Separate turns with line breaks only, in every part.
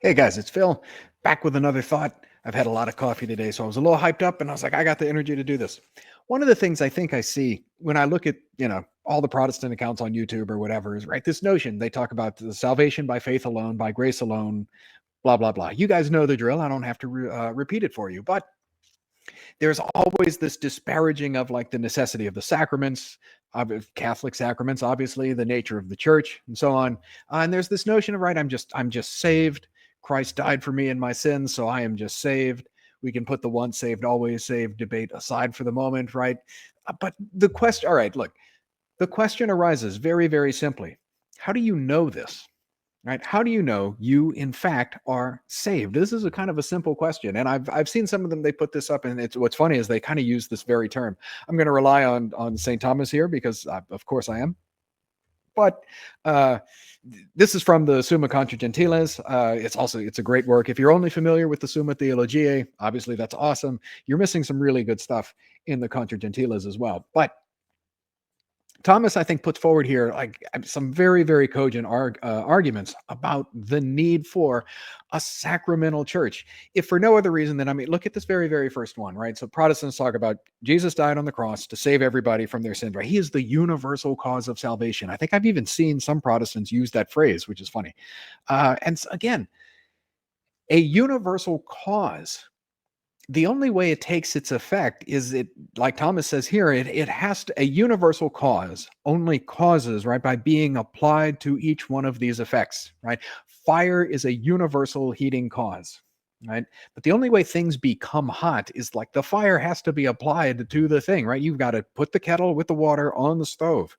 Hey guys, it's Phil, back with another thought. I've had a lot of coffee today, so I was a little hyped up and I was like, I got the energy to do this. One of the things I think I see when I look at, all the Protestant accounts on YouTube or whatever is right. This notion they talk about the salvation by faith alone, by grace alone, blah, blah, blah. You guys know the drill. I don't have to repeat it for you, but there's always this disparaging of like the necessity of the sacraments, of Catholic sacraments, obviously, the nature of the church, and so on. And there's this notion of right, I'm just saved. Christ died for me and my sins, so I am just saved. We can put the once saved, always saved debate aside for the moment, right? But the question, all right, look, the question arises very, very simply. How do you know this? Right? How do you know you in fact are saved? This is a kind of a simple question, and I've seen some of them. They put this up, and it's what's funny is they kind of use this very term. I'm going to rely on St. Thomas here because of course I am, but uh, this is from the Summa Contra Gentiles. It's a great work. If you're only familiar with the Summa Theologiae, obviously that's awesome. You're missing some really good stuff in the Contra Gentiles as well, but Thomas, I think, puts forward here like some very, very cogent arguments about the need for a sacramental church. If for no other reason than, I mean, look at this very, very first one, right? So Protestants talk about Jesus died on the cross to save everybody from their sins, right? He is the universal cause of salvation. I think I've even seen some Protestants use that phrase, which is funny. Again, a universal cause, the only way it takes its effect is it, like Thomas says here, it has to, a universal cause only causes, right, by being applied to each one of these effects, right? Fire is a universal heating cause, right? But the only way things become hot is like the fire has to be applied to the thing, right? You've got to put the kettle with the water on the stove,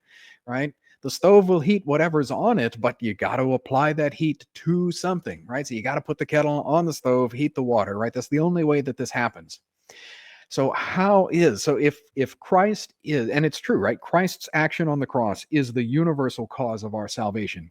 right? The stove will heat whatever's on it, but you got to apply that heat to something, right? So you got to put the kettle on the stove, heat the water, right? That's the only way that this happens. So if Christ is, and it's true, right? Christ's action on the cross is the universal cause of our salvation.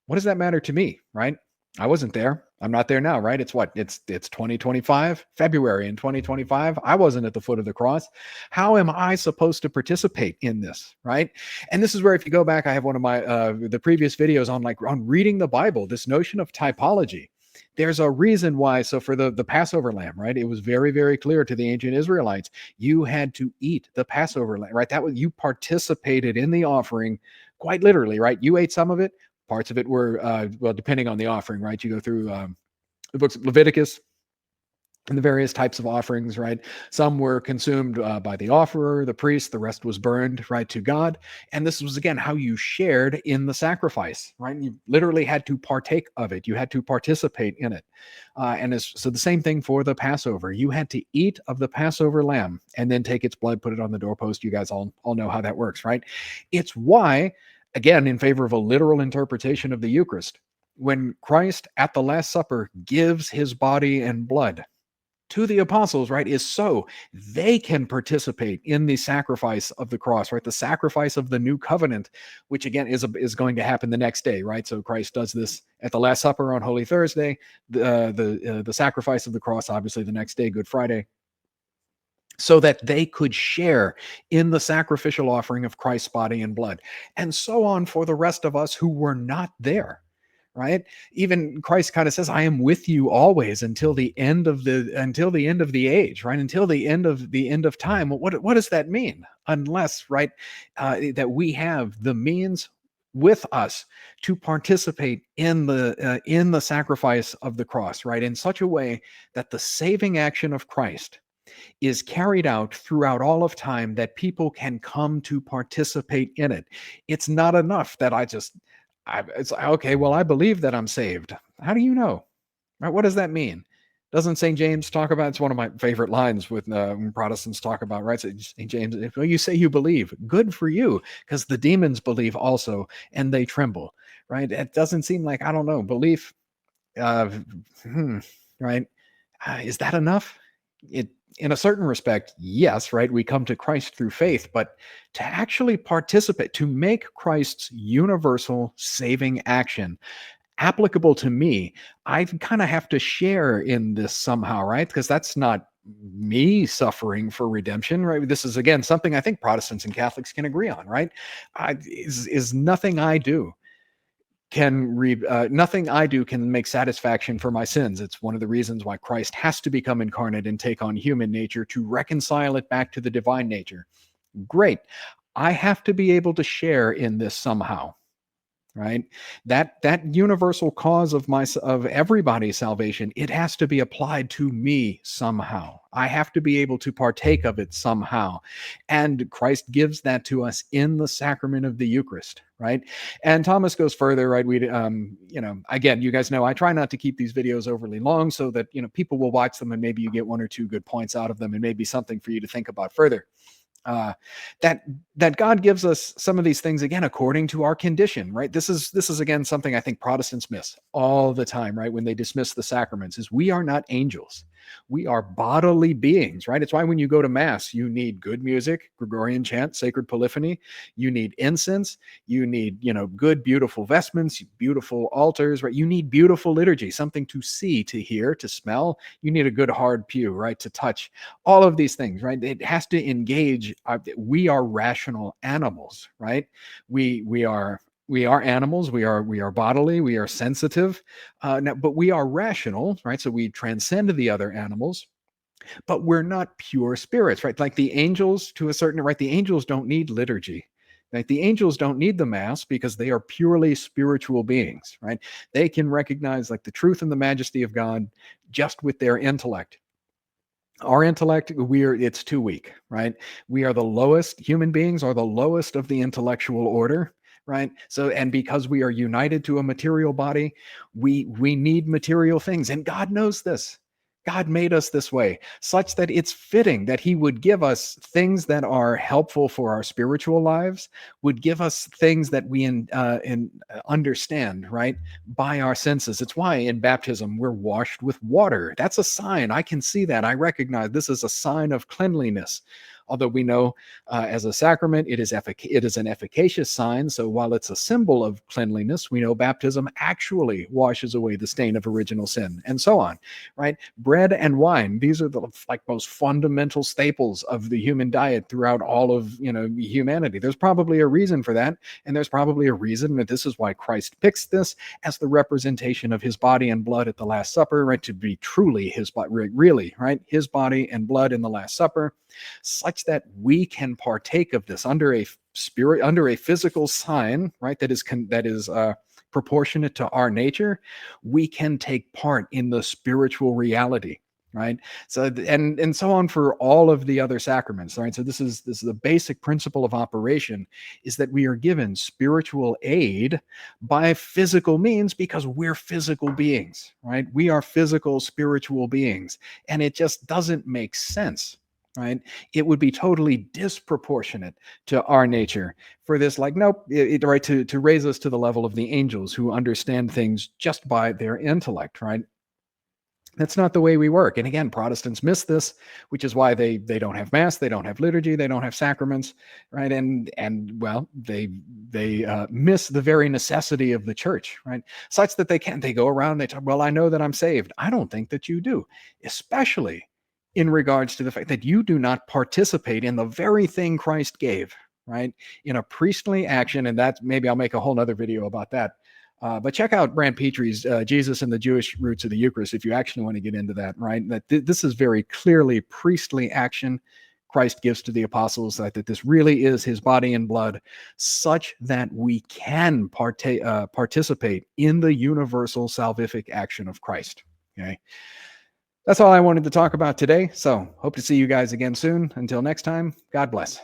What does that matter to me, right? I wasn't there. I'm not there now, right? It's 2025, February in 2025. I wasn't at the foot of the cross. How am I supposed to participate in this, right? And this is where, if you go back, I have one of my the previous videos on reading the Bible, this notion of typology. There's a reason why. So for the Passover lamb, right? It was very, very clear to the ancient Israelites. You had to eat the Passover lamb, right? That was, you participated in the offering quite literally, right? You ate some of it. Parts of it were, well, depending on the offering, right? You go through the books of Leviticus and the various types of offerings, right? Some were consumed by the offerer, the priest, the rest was burned, right, to God. And this was, again, how you shared in the sacrifice, right? You literally had to partake of it, you had to participate in it. So the same thing for the Passover. You had to eat of the Passover lamb and then take its blood, put it on the doorpost. You guys all know how that works, right? It's why, again, in favor of a literal interpretation of the Eucharist, when Christ at the Last Supper gives his body and blood to the apostles, right, is so they can participate in the sacrifice of the cross, right? The sacrifice of the new covenant, which again is going to happen the next day, right? So Christ does this at the Last Supper on Holy Thursday, the sacrifice of the cross, obviously the next day, Good Friday, so that they could share in the sacrificial offering of Christ's body and blood, and so on for the rest of us who were not there, right? Even Christ kind of says, I am with you always until the end of the age, right? Until the end of time. What does that mean? Unless, right, that we have the means with us to participate in the sacrifice of the cross, right, in such a way that the saving action of Christ is carried out throughout all of time, that people can come to participate in it. It's not enough that it's okay, well, I believe that I'm saved. How do you know? Right? What does that mean? Doesn't St. James talk about, it's one of my favorite lines with when Protestants talk about, right? St. James, if you say you believe, good for you, because the demons believe also and they tremble, right? It doesn't seem like, I don't know, belief, uh, right? Is that enough? It, in a certain respect, yes, right? We come to Christ through faith, but to actually participate, to make Christ's universal saving action applicable to me, I kind of have to share in this somehow, right? Because that's not me suffering for redemption, right? This is, again, something I think Protestants and Catholics can agree on, right? Is nothing I do. nothing I do can make satisfaction for my sins. It's one of the reasons why Christ has to become incarnate and take on human nature to reconcile it back to the divine nature. Great. I have to be able to share in this somehow, right? That universal cause of everybody's salvation, it has to be applied to me somehow. I have to be able to partake of it somehow. And Christ gives that to us in the sacrament of the Eucharist, right? And Thomas goes further, right? Again, you guys know I try not to keep these videos overly long so that, people will watch them and maybe you get one or two good points out of them and maybe something for you to think about further. uh, that God gives us some of these things again according to our condition, right? This is again something I think Protestants miss all the time, right? When they dismiss the sacraments, is we are not angels. We are bodily beings, right? It's why when you go to mass, you need good music, Gregorian chant, sacred polyphony. You need incense. You need, good, beautiful vestments, beautiful altars, right? You need beautiful liturgy, something to see, to hear, to smell. You need a good hard pew, right? To touch. All of these things, right? It has to engage. We are rational animals, right? We are animals. We are bodily. We are sensitive, but we are rational, right? So we transcend the other animals, but we're not pure spirits, right? Like the angels, to a certain right. The angels don't need liturgy. Right? The angels don't need the mass because they are purely spiritual beings, right? They can recognize like the truth and the majesty of God just with their intellect. Our intellect, it's too weak, right? We are the lowest. Human beings are the lowest of the intellectual order, right? So, and because we are united to a material body, we need material things, and God knows this. God made us this way, such that it's fitting that He would give us things that are helpful for our spiritual lives, would give us things that we understand, right? By our senses. It's why in baptism we're washed with water. That's a sign. I can see that. I recognize this is a sign of cleanliness. Although we know as a sacrament, it is an efficacious sign. So while it's a symbol of cleanliness, we know baptism actually washes away the stain of original sin, and so on. Right? Bread and wine; these are the most fundamental staples of the human diet throughout all of humanity. There's probably a reason for that, and there's probably a reason that this is why Christ picks this as the representation of His body and blood at the Last Supper, right? To be truly His body, really, right? His body and blood in the Last Supper, such that we can partake of this under a physical sign, right? That is proportionate to our nature. We can take part in the spiritual reality, right? So and so on for all of the other sacraments, right? So this is the basic principle of operation, is that we are given spiritual aid by physical means because we're physical beings, right? We are physical spiritual beings, and it just doesn't make sense, right? It would be totally disproportionate to our nature for this, like, nope, right, to raise us to the level of the angels who understand things just by their intellect, right? That's not the way we work. And again, Protestants miss this, which is why they don't have mass, they don't have liturgy, they don't have sacraments, right? And well, they miss the very necessity of the church, right? Such that they go around, they talk, well, I know that I'm saved. I don't think that you do, especially in regards to the fact that you do not participate in the very thing Christ gave, right? In a priestly action, and that's, maybe I'll make a whole nother video about that. But check out Brant Petry's Jesus and the Jewish Roots of the Eucharist if you actually want to get into that, right? That this is very clearly priestly action Christ gives to the apostles, that this really is His body and blood, such that we can participate in the universal salvific action of Christ. Okay. That's all I wanted to talk about today. So hope to see you guys again soon. Until next time, God bless.